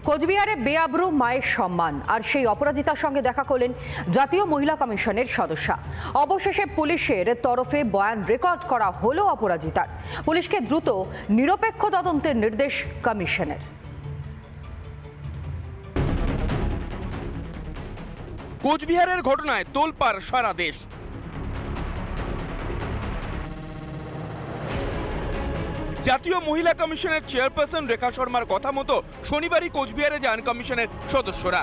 কোচবিহারে বেআব্রু মায়ের সম্মান আর সেই অপরাজিতার সঙ্গে দেখা করলেন জাতীয় মহিলা কমিশনের সদস্যা। অবশেষে পুলিশের তরফে বয়ান রেকর্ড করা হলো অপরাজিতার। পুলিশকে দ্রুত নিরপেক্ষ তদন্তের নির্দেশ কমিশনের। কোচবিহারের ঘটনায় তোলপাড় সারা দেশ। জাতীয় মহিলা কমিশনের চেয়ারপারসন রেখা শর্মার কথা মতো শনিবারই কোচবিহারে যান কমিশনের সদস্যরা।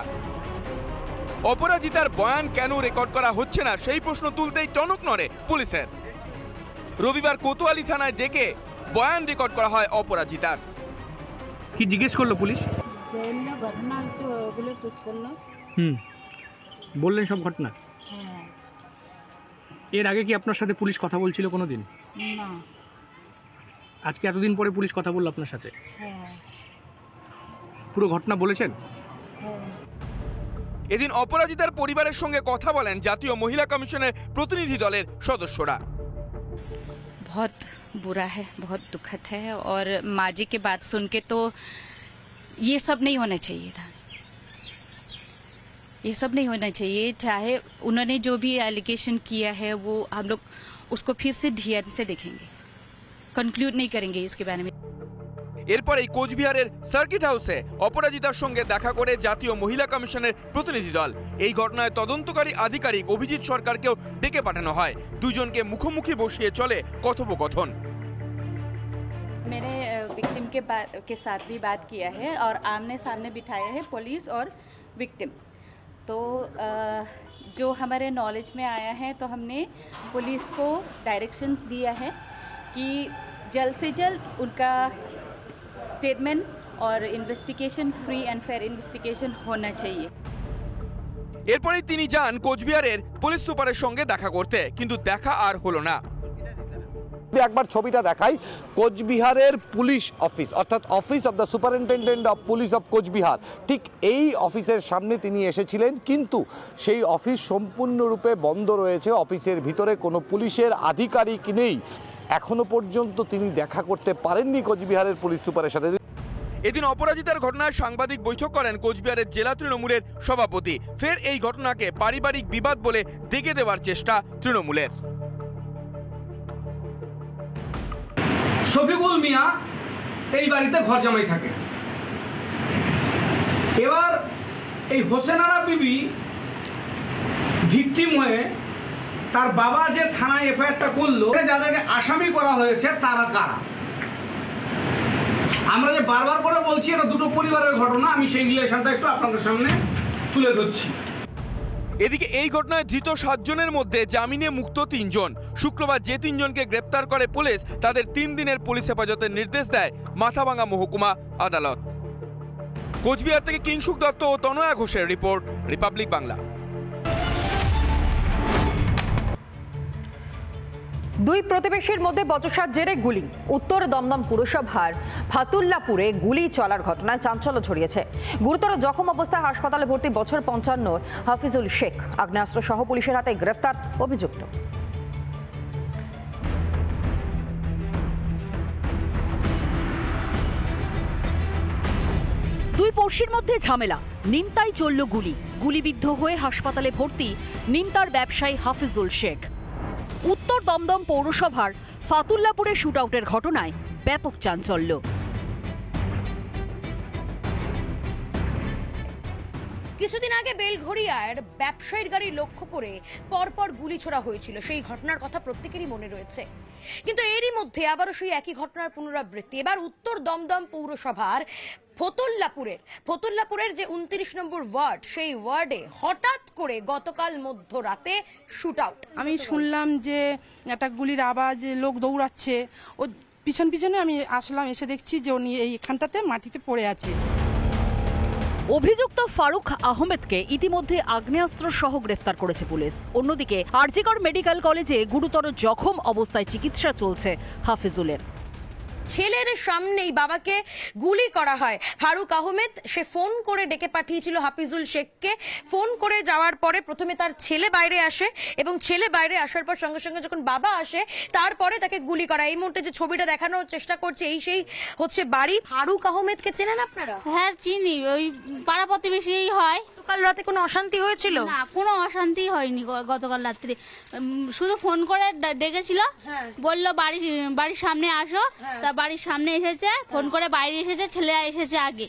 অপরাজিতার বয়ান কেন রেকর্ড করা হচ্ছে না সেই প্রশ্ন তুলতেই টনক নড়ে পুলিশের। রবিবার কোতোয়ালি থানায় ডেকে বয়ান রেকর্ড করা হয় অপরাজিতার। কি জিজ্ঞেস করলো পুলিশ? ঘটনা হচ্ছে ওগুলো পুশ করলো। বললেন সব ঘটনা? হ্যাঁ। এর আগে কি আপনার সাথে পুলিশ কথা বলছিল কোনোদিন? না। আজকে এতদিন পরে পুলিশ কথা বলল আপনার সাথে? হ্যাঁ। পুরো ঘটনা বলেছেন? হ্যাঁ। এদিন অপরাজিতার পরিবারের সঙ্গে কথা বলেন জাতীয় মহিলা কমিশনের প্রতিনিধি দলের সদস্যরা। बहुत बुरा है, बहुत दुखद है और माँ जी की बात सुन के तो ये सब नहीं होना चाहिए था। ये सब नहीं होना चाहिए। चाहे उन्होंने जो भी एलिगेशन किया है वो हम लोग उसको फिर से धैर्य से देखेंगे, कंक्लूड नहीं करेंगे इसके बारे में। এরপরেই কোচবিহারের সার্কিট হাউসে অপরাজিতার সঙ্গে দেখা করে জাতীয় মহিলা কমিশনের প্রতিনিধি দল। এই ঘটনায় তদন্তকারী আধিকারিক অভিজিৎ সরকারকেও ডেকে পাঠানো হয়। দুজনকে মুখোমুখি বসিয়ে চলে কথোপকথন। मैंने विक्टिम के साथ भी बात किया है और आमने सामने बिठाया है पुलिस और विक्टिम। तो जो हमारे नॉलेज में आया है तो हमने पुलिस को डायरेक्शंस दिया है कि जल्द से जल्द उनका स्टेटमेंट और investigation free and fair investigation होना चाहिए। এরপরেই তিনি যান কোচবিহারের পুলিশ সুপারের সঙ্গে দেখা করতে, কিন্তু দেখা আর হলো না। একবার ছবিটা দেখাই। কোচবিহারের পুলিশ অফিস অর্থাৎ office of the superintendent of police of Cooch Behar, ঠিক এই অফিসের সামনে তিনি এসেছিলেন, কিন্তু সেই অফিস সম্পূর্ণরূপে বন্ধ রয়েছে। অফিসের ভিতরে কোনো পুলিশের আধিকারিক নেই। এখনো পর্যন্ত তিনি দেখা করতে পারেননি কোচবিহারের পুলিশ সুপারের সাথে। এদিন অপরাজিতার ঘটনায় সাংবাদিক বৈঠক করেন কোচবিহারের জেলা তৃণমূলের সভাপতি। ফের এই ঘটনাকে পারিবারিক বিবাদ বলে দেখে দেওয়ার চেষ্টা তৃণমূলের। শফিকুল মিয়া এই বাড়িতে ঘর জামাই থাকে। এবার এই হোসেনারা বিবি ভিকটিম হয়ে তার বাবা যে থানায় এফআইআরটা করলো, যাদেরকে আসামি করা হয়েছে তারা কারা? আমরা যে বারবার করে বলছি এটা দুটো পরিবারের ঘটনা, আমি সেই রিলেশনটা একটু আপনাদের সামনে তুলে ধরছি। এদিকে এই ঘটনায় ধৃত 7 জনের মধ্যে জামিনে মুক্ত 3 জন। শুক্রবার যে 3 জনকে গ্রেপ্তার করে পুলিশ, তাদের 3 দিনের পুলিশ হেফাজতের নির্দেশ দেয় মাথাভাঙা মহকুমা আদালত। কোচবিহার থেকে কিংশুক দত্ত ও তনয়া ঘোষের রিপোর্ট, রিপাবলিক বাংলা। দুই প্রতিবেশীর মধ্যে বচসার জেরে গুলি। উত্তর দমদম পুরসভার ফাতুল্লাপুরে গুলি চলার ঘটনায় চাঞ্চল্য ছড়িয়েছে। গুরুতর জখম অবস্থায় হাসপাতালে ভর্তি বছর 55 হাফিজুল শেখ। আগ্নেয়াস্ত্র সহ পুলিশের হাতে গ্রেফতার অভিযুক্ত। দুই পড়শির মধ্যে ঝামেলা, নিমতায় চলল গুলি। গুলিবিদ্ধ হয়ে হাসপাতালে ভর্তি নিমতার ব্যবসায়ী হাফিজুল শেখ। উত্তর দমদম পৌরসভার ফাতুল্লাপুরে শুটআউটের ঘটনায় ব্যাপক চাঞ্চল্য। কিছুদিন আগে বেলঘড়িয়ার ব্যবসায়ীর গাড়ি লক্ষ্য করে পরপর গুলি ছোড়া হয়েছিল। সেই ঘটনার কথা প্রত্যেকেরই মনে রয়েছে, কিন্তু এরই মধ্যে আবারও সেই একই ঘটনার পুনরাবৃত্তি। এবার উত্তর দমদম পৌরসভার ফতুল্লাপুরের যে 29 নম্বর ওয়ার্ড, সেই ওয়ার্ডে হঠাৎ করে গতকাল মধ্যরাতে শুটআউট। আমি শুনলাম যে একটা গুলির আওয়াজ, লোক দৌড়াচ্ছে, ও পিছনে আমি আসলাম, এসে দেখছি যে উনি এইখানটাতে মাটিতে পড়ে আছে। অভিযুক্ত ফারুক আহমেদকে ইতিমধ্যে আগ্নেয়াস্ত্র সহ গ্রেফতার করেছে পুলিশ। অন্যদিকে আরজিকর মেডিকেল কলেজে গুরুতর জখম অবস্থায় চিকিৎসা চলছে হাফিজুলের। ছেলের সামনেই বাবাকে গুলি করা হয়। ফারুক আহমেদ সে ফোন করে ডেকে পাঠিয়েছিল হাফিজুল শেখকে। ফোন করে যাওয়ার পরে প্রথমে তার ছেলে বাইরে আসে এবং ছেলে বাইরে আসার পর সঙ্গে সঙ্গে যখন বাবা আসে তারপরে তাকে গুলি করা। এই মুহূর্তে যে ছবিটা দেখানোর চেষ্টা করছে এই সেই হচ্ছে বাড়ি। ফারুক আহমেদকে চেনেন আপনারা? হ্যাঁ চিনি, ওই পাড়া প্রতিবেশীই হয়। কাল রাতে কোনো অশান্তি হয়েছিল? না, কোনো অশান্তি হয়নি গতকাল রাত্রে। শুধু ফোন করে ডেকেছিল, বললো বাড়ির সামনে আসো। তা বাড়ির সামনে এসেছে, ফোন করে বাইরে এসেছে, ছেলে এসেছে আগে।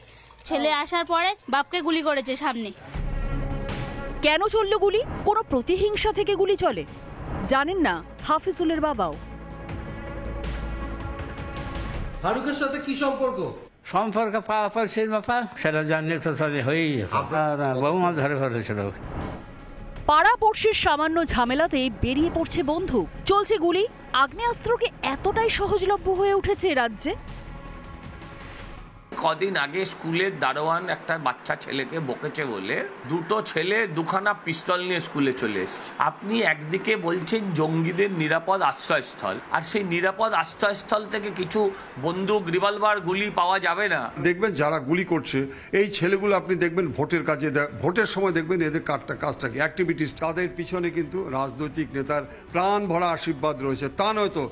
ছেলে আসার পরে বাপকে গুলি করেছে সামনে। কেন চলল গুলি? কোনো প্রতিহিংসা থেকে গুলি চলে? জানেন না হাফিজুলের বাবাও। ফারুকের সাথে কি সম্পর্ক? সম্পর্ক পাওয়ার ব্যাপার, সেটা জানলে তো হয়েই গেছে। বহু মাছ ধরে ফেলেছিল। পাড়া পড়শির সামান্য ঝামেলাতেই বেরিয়ে পড়ছে বন্দুক, চলছে গুলি। আগ্নেয়াস্ত্রকে এতটাই সহজলভ্য হয়ে উঠেছে রাজ্যে। কদিন আগে স্কুলের দারোয়ান একটা বাচ্চা ছেলেকে বকেছে বলে দুটো ছেলে দুখানা পিস্তল নিয়ে স্কুলে চলে এসেছে। আপনি একদিকে বলছেন জঙ্গিদের নিরাপদ আশ্রয়স্থল, আর সেই নিরাপদ আশ্রয়স্থল থেকে কিছু বন্দুক, রিভলভার, গুলি পাওয়া যাবে না? দেখবেন যারা গুলি করছে এই ছেলেগুলো, আপনি দেখবেন ভোটের কাজে, ভোটের সময় দেখবেন এদের কাজটা কি অ্যাক্টিভিটিস, তাদের পিছনে কিন্তু রাজনৈতিক নেতার প্রাণ ভরা আশীর্বাদ রয়েছে। তা নয়তো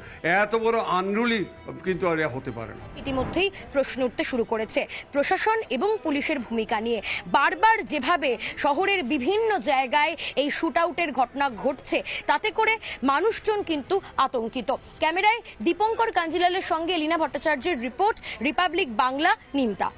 এত বড় আনরুলি কিন্তু আর হতে পারে না। ইতিমধ্যেই প্রশ্ন উঠতে শুরু করেছে প্রশাসন এবং পুলিশের ভূমিকা নিয়ে। বারবার যেভাবে শহরের বিভিন্ন জায়গায় এই শুটআউটের ঘটনা ঘটছে তাতে করে মানুষজন কিন্তু আতঙ্কিত। ক্যামেরায় দীপঙ্কর কাঞ্জিলালের সঙ্গে লীনা ভট্টাচার্যের রিপোর্ট, রিপাবলিক বাংলা, নিমতা।